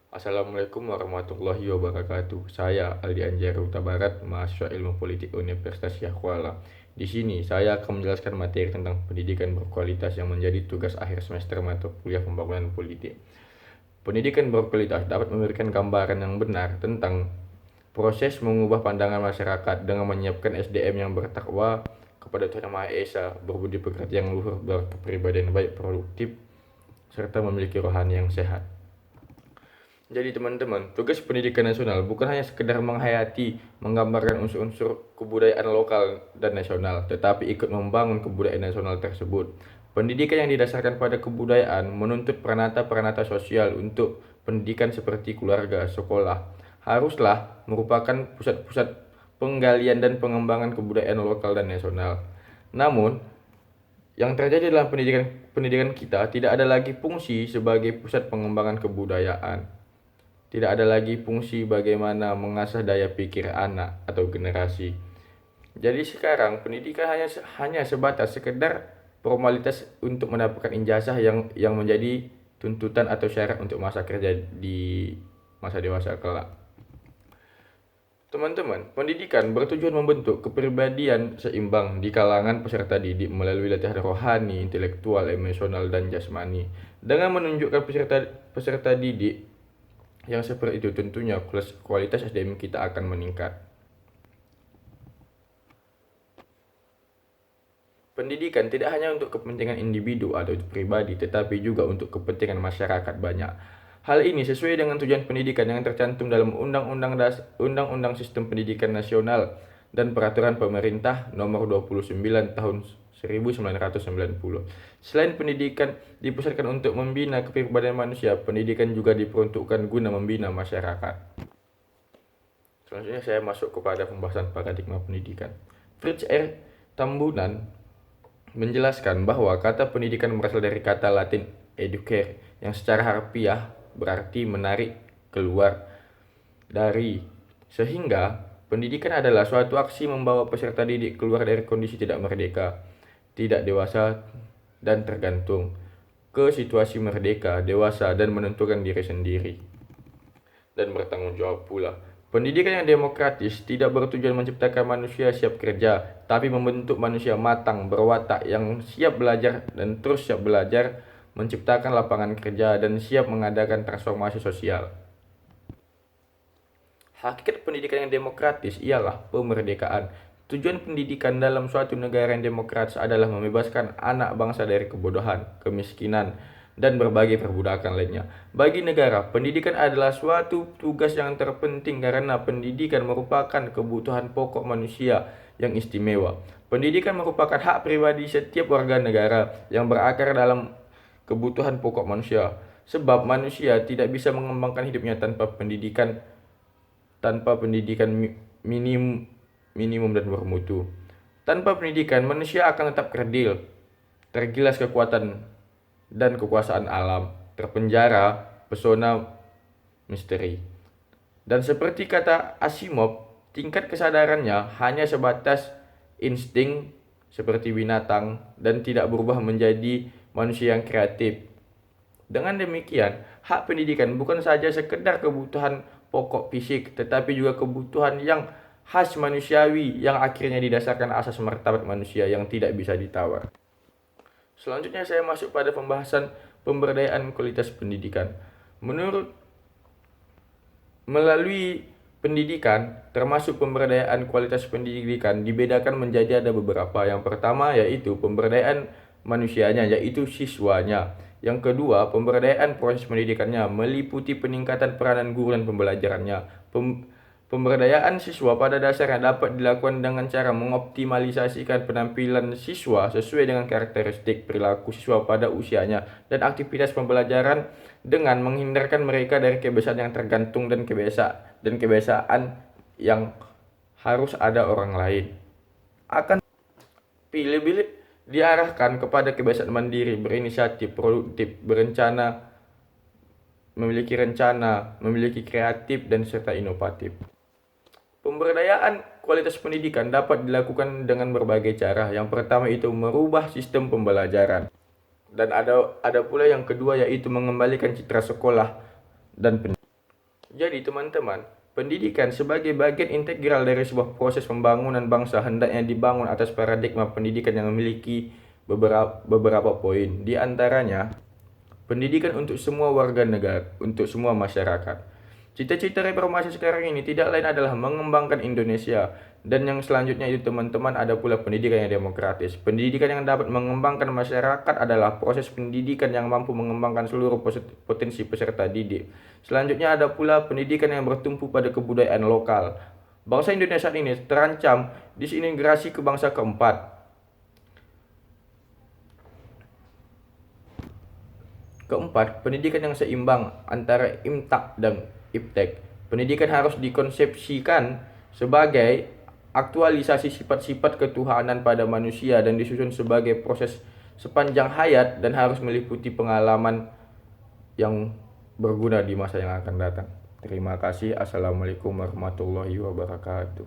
Assalamualaikum warahmatullahi wabarakatuh. Saya Aldi Anjar Huta Barat, mahasiswa Ilmu Politik Universitas Yahkuala. Di sini saya akan menjelaskan materi tentang pendidikan berkualitas yang menjadi tugas akhir semester mata kuliah pembangunan politik. Pendidikan berkualitas dapat memberikan gambaran yang benar tentang proses mengubah pandangan masyarakat dengan menyiapkan SDM yang bertakwa kepada Tuhan Yang Maha Esa, berbudi pekerti yang luhur, berkepribadian baik, produktif, serta memiliki rohani yang sehat. Jadi teman-teman, tugas pendidikan nasional bukan hanya sekedar menghayati, menggambarkan unsur-unsur kebudayaan lokal dan nasional, tetapi ikut membangun kebudayaan nasional tersebut. Pendidikan yang didasarkan pada kebudayaan menuntut peranata-peranata sosial untuk pendidikan seperti keluarga, sekolah, haruslah merupakan pusat-pusat penggalian dan pengembangan kebudayaan lokal dan nasional. Namun, yang terjadi dalam pendidikan kita tidak ada lagi fungsi sebagai pusat pengembangan kebudayaan. Tidak ada lagi fungsi bagaimana mengasah daya pikir anak atau generasi. Jadi sekarang pendidikan hanya sebatas sekedar formalitas untuk mendapatkan ijazah yang menjadi tuntutan atau syarat untuk masa kerja di masa dewasa kelak. Teman-teman, pendidikan bertujuan membentuk kepribadian seimbang di kalangan peserta didik melalui latihan rohani, intelektual, emosional, dan jasmani. Dengan menunjukkan peserta didik yang seperti itu, tentunya kualitas SDM kita akan meningkat. Pendidikan tidak hanya untuk kepentingan individu atau pribadi, tetapi juga untuk kepentingan masyarakat banyak. Hal ini sesuai dengan tujuan pendidikan yang tercantum dalam Undang-Undang Sistem Pendidikan Nasional dan Peraturan Pemerintah Nomor 29 Tahun 1990. Selain pendidikan dipusatkan untuk membina kepribadian manusia, pendidikan juga diperuntukkan guna membina masyarakat. Selanjutnya saya masuk kepada pembahasan paradigma pendidikan. Fritz R. Tambunan menjelaskan bahwa kata pendidikan berasal dari kata Latin educare yang secara harfiah berarti menarik keluar dari, sehingga pendidikan adalah suatu aksi membawa peserta didik keluar dari kondisi tidak merdeka, tidak dewasa, dan tergantung ke situasi merdeka, dewasa, dan menentukan diri sendiri dan bertanggung jawab pula. Pendidikan yang demokratis tidak bertujuan menciptakan manusia siap kerja, tapi membentuk manusia matang, berwatak, yang siap belajar dan terus siap belajar, menciptakan lapangan kerja, dan siap mengadakan transformasi sosial. Hakikat pendidikan yang demokratis ialah pemerdekaan. Tujuan pendidikan dalam suatu negara yang demokratis adalah membebaskan anak bangsa dari kebodohan, kemiskinan, dan berbagai perbudakan lainnya. Bagi negara, pendidikan adalah suatu tugas yang terpenting karena pendidikan merupakan kebutuhan pokok manusia yang istimewa. Pendidikan merupakan hak pribadi setiap warga negara yang berakar dalam kebutuhan pokok manusia. Sebab manusia tidak bisa mengembangkan hidupnya tanpa pendidikan minimum dan bermutu. Tanpa pendidikan, manusia akan tetap kerdil, tergilas kekuatan dan kekuasaan alam, terpenjara pesona misteri. Dan seperti kata Asimov, tingkat kesadarannya hanya sebatas insting seperti binatang dan tidak berubah menjadi manusia yang kreatif. Dengan demikian, hak pendidikan bukan saja sekedar kebutuhan pokok fisik, tetapi juga kebutuhan yang khas manusiawi yang akhirnya didasarkan asas martabat manusia yang tidak bisa ditawar. Selanjutnya saya masuk pada pembahasan pemberdayaan kualitas pendidikan. Melalui pendidikan, termasuk pemberdayaan kualitas pendidikan, dibedakan menjadi ada beberapa. Yang pertama yaitu pemberdayaan manusianya, yaitu siswanya. Yang kedua, pemberdayaan proses pendidikannya, meliputi peningkatan peranan guru dan pembelajarannya. Pemberdayaan siswa pada dasarnya dapat dilakukan dengan cara mengoptimalisasikan penampilan siswa sesuai dengan karakteristik perilaku siswa pada usianya dan aktivitas pembelajaran, dengan menghindarkan mereka dari kebiasaan yang tergantung dan kebiasaan yang harus ada orang lain. Akan lebih diarahkan kepada kebiasaan mandiri, berinisiatif, produktif, memiliki rencana, memiliki kreatif, dan serta inovatif. Pemberdayaan kualitas pendidikan dapat dilakukan dengan berbagai cara. Yang pertama itu merubah sistem pembelajaran. Dan ada pula yang kedua yaitu mengembalikan citra sekolah dan pendidikan. Jadi teman-teman, pendidikan sebagai bagian integral dari sebuah proses pembangunan bangsa hendaknya dibangun atas paradigma pendidikan yang memiliki beberapa poin. Di antaranya, pendidikan untuk semua warga negara, untuk semua masyarakat. Cita-cita reformasi sekarang ini tidak lain adalah mengembangkan Indonesia. Dan yang selanjutnya itu teman-teman ada pula pendidikan yang demokratis. Pendidikan yang dapat mengembangkan masyarakat adalah proses pendidikan yang mampu mengembangkan seluruh potensi peserta didik. Selanjutnya ada pula pendidikan yang bertumpu pada kebudayaan lokal. Bangsa Indonesia ini terancam disintegrasi ke bangsa keempat. Keempat, pendidikan yang seimbang antara imtak dan iptek. Pendidikan harus dikonsepsikan sebagai aktualisasi sifat-sifat ketuhanan pada manusia dan disusun sebagai proses sepanjang hayat dan harus meliputi pengalaman yang berguna di masa yang akan datang. Terima kasih. Assalamualaikum warahmatullahi wabarakatuh.